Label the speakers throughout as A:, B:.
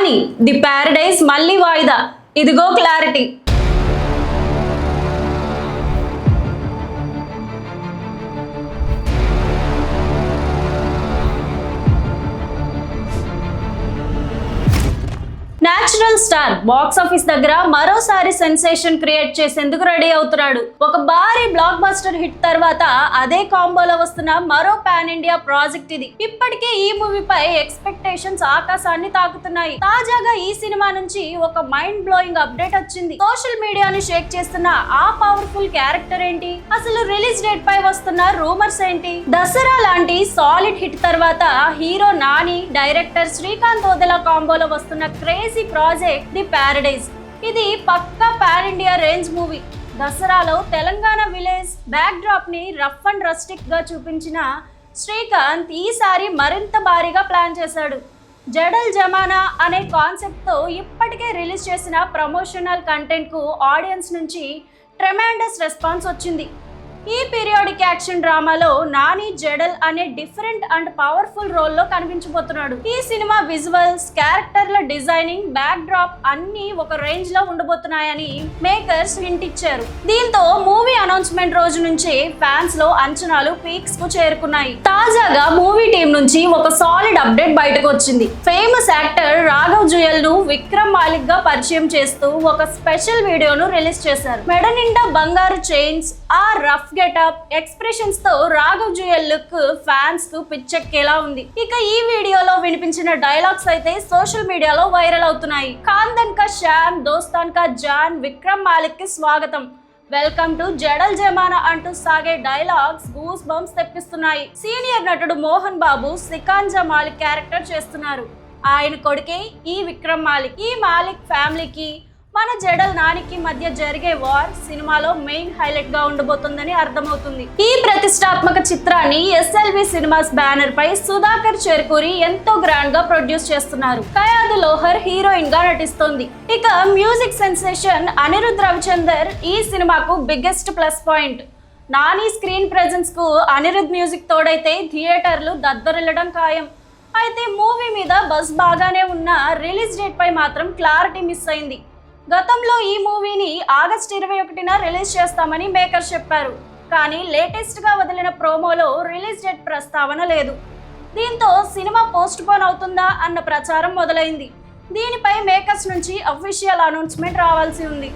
A: కానీ the Paradise మళ్ళీ వాయిదా. ఇదిగో clarity. Natural star box office దగ్గర మరోసారి సెన్సేషన్ క్రియేట్ చేసేందుకు రెడీ అవుతున్నాడు. ఒక భారీ బ్లాక్ బస్టర్ హిట్ తర్వాత అదే కాంబోలో వస్తున్న మరో పాన్ ఇండియా ప్రాజెక్ట్ ఇది. ఇప్పటికే ఈ మూవీపై ఎక్స్పెక్టేషన్స్ ఆకాశాన్ని తాకుతున్నాయి. తాజాగా ఈ సినిమా నుంచి ఒక మైండ్ బ్లోయింగ్ అప్డేట్ వచ్చింది. సోషల్ మీడియాని షేక్ చేస్తున్న ఆ పవర్ఫుల్ క్యారెక్టర్ ఏంటి? అసలు రిలీజ్ డేట్ పై వస్తున్న రూమర్స్ ఏంటి? దసరా లాంటి సాలిడ్ హిట్ తర్వాత హీరో నాని, డైరెక్టర్ శ్రీకాంత్ ఓదెలా కాంబోలో వస్తున్న క్రేజీ ప్రాజెక్ట్ ది ప్యారడైజ్. ఇది పక్కా పాన్ ఇండియా రేంజ్ మూవీ. దసరాలో తెలంగాణ విలేజ్ బ్యాక్ డ్రాప్ ని రఫ్ అండ్ రస్టిక్ గా చూపించిన శ్రీకాంత్ ఈసారి మరింత భారీగా ప్లాన్ చేశాడు. జడల్ జమానా అనే కాన్సెప్ట్ తో ఇప్పటికే రిలీజ్ చేసిన ప్రమోషనల్ కంటెంట్ కు ఆడియన్స్ నుంచి ట్రెమెండస్ రెస్పాన్స్ వచ్చింది. ఈ పీరియాడిక్ యాక్షన్ డ్రామాలో నాని జడల్ అనే డిఫరెంట్ అండ్ పవర్ఫుల్ రోల్లో కనిపించబోతున్నాడు. ఈ సినిమా విజువల్స్, క్యారెక్టర్ల డిజైనింగ్, బ్యాక్ డ్రాప్ అన్ని ఒక రేంజ్ లో ఉండబోతున్నాయని మేకర్స్ హింట్ ఇచ్చారు. దీంతో మూవీ అనౌన్స్మెంట్ రోజు నుంచి ఫ్యాన్స్ లో అంచనాలు పీక్స్ కు చేరుకున్నాయి. తాజాగా మూవీ టీం నుంచి ఒక సాలిడ్ అప్డేట్ బయటకు వచ్చింది. ఫేమస్ యాక్టర్ రాఘవ్ జుయల్ ను విక్రమ్ మాలిక్ గా పరిచయం చేస్తూ ఒక స్పెషల్ వీడియోను రిలీజ్ చేశారు. మెడ నిండా బంగారు చైన్స్, ఆ రఫ్ గెటప్, ఎక్స్ప్రెషన్స్ తో రాఘవ్ జుయల్ లుక్ ఫ్యాన్స్ కు పిచ్చెక్కేలా ఉంది. ఇక ఈ వీడియోలో వినిపించిన డైలాగ్స్ అయితే సోషల్ మీడియాలో వైరల్ అవుతున్నాయి. ఖాందన్ కా షాన్, దోస్తాన్ కా జాన్, విక్రమ్ మాలిక్ కి స్వాగతం, వెల్కమ్ టు జడల్ జమానా అంటూ సాగే డైలాగ్స్ గూస్ బంప్స్ తెప్పిస్తున్నాయి. సీనియర్ నటుడు మోహన్ బాబు సికాంజా మాలిక్ క్యారెక్టర్ చేస్తున్నారు. ఆయన కొడుకే ఈ విక్రమ్ మాలిక్. ఈ మాలిక్ ఫ్యామిలీకి మన జడల్ నానికి మధ్య జరిగే వార్ సినిమాలో మెయిన్ హైలైట్ గా ఉండబోతుందని అర్థమవుతుంది. ఈ ప్రతిష్టాత్మక చిత్రాన్ని ఎస్ఎల్వి సినిమాస్ బ్యానర్ పై సుధాకర్ చెరుకూరి ఎంతో గ్రాండ్ గా ప్రొడ్యూస్ చేస్తున్నారు. కయాదు లోహర్ హీరోయిన్ గా నటిస్తోంది. ఇక మ్యూజిక్ సెన్సేషన్ అనిరుద్ రవిచందర్ ఈ సినిమాకు biggest plus point. Nani screen presence కు అనిరుద్ మ్యూజిక్ తోడైతే థియేటర్లు దద్దరిల్లడం ఖాయం. అయితే మూవీ మీద బజ్ బాగానే ఉన్న రిలీజ్ డేట్ పై మాత్రం క్లారిటీ మిస్ అయింది. గతంలో ఈ మూవీని ఆగస్టు 21న రిలీజ్ చేస్తామని మేకర్స్ చెప్పారు. కానీ లేటెస్ట్ గా వదిలిన ప్రోమోలో రిలీజ్ డేట్ ప్రస్తావన లేదు. దీంతో సినిమా పోస్ట్ పోన్ అవుతుందా అన్న ప్రచారం మొదలైంది. దీనిపై మేకర్స్ నుంచి అఫీషియల్ అనౌన్స్మెంట్ రావాల్సి ఉంది.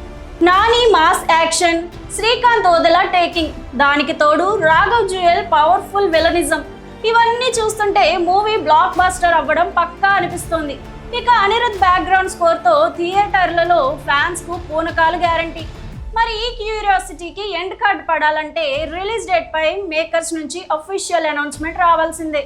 A: Nani mass action, Srikanth Odela taking, దానికి తోడు రాఘవ్ జుయల్ పవర్ఫుల్ విలనిజం, ఇవన్నీ చూస్తుంటే మూవీ బ్లాక్ బస్టర్ అవ్వడం పక్కా అనిపిస్తోంది. ఇక అనిరుద్ బ్యాక్గ్రౌండ్ స్కోర్ తో థియేటర్లలో ఫ్యాన్స్ కు పూనకాలు గ్యారంటీ. మరి ఈ క్యూరియాసిటీకి ఎండ్ కార్డ్ పడాలంటే రిలీజ్ డేట్ పై మేకర్స్ నుంచి అఫీషియల్ అనౌన్స్మెంట్ రావాల్సిందే.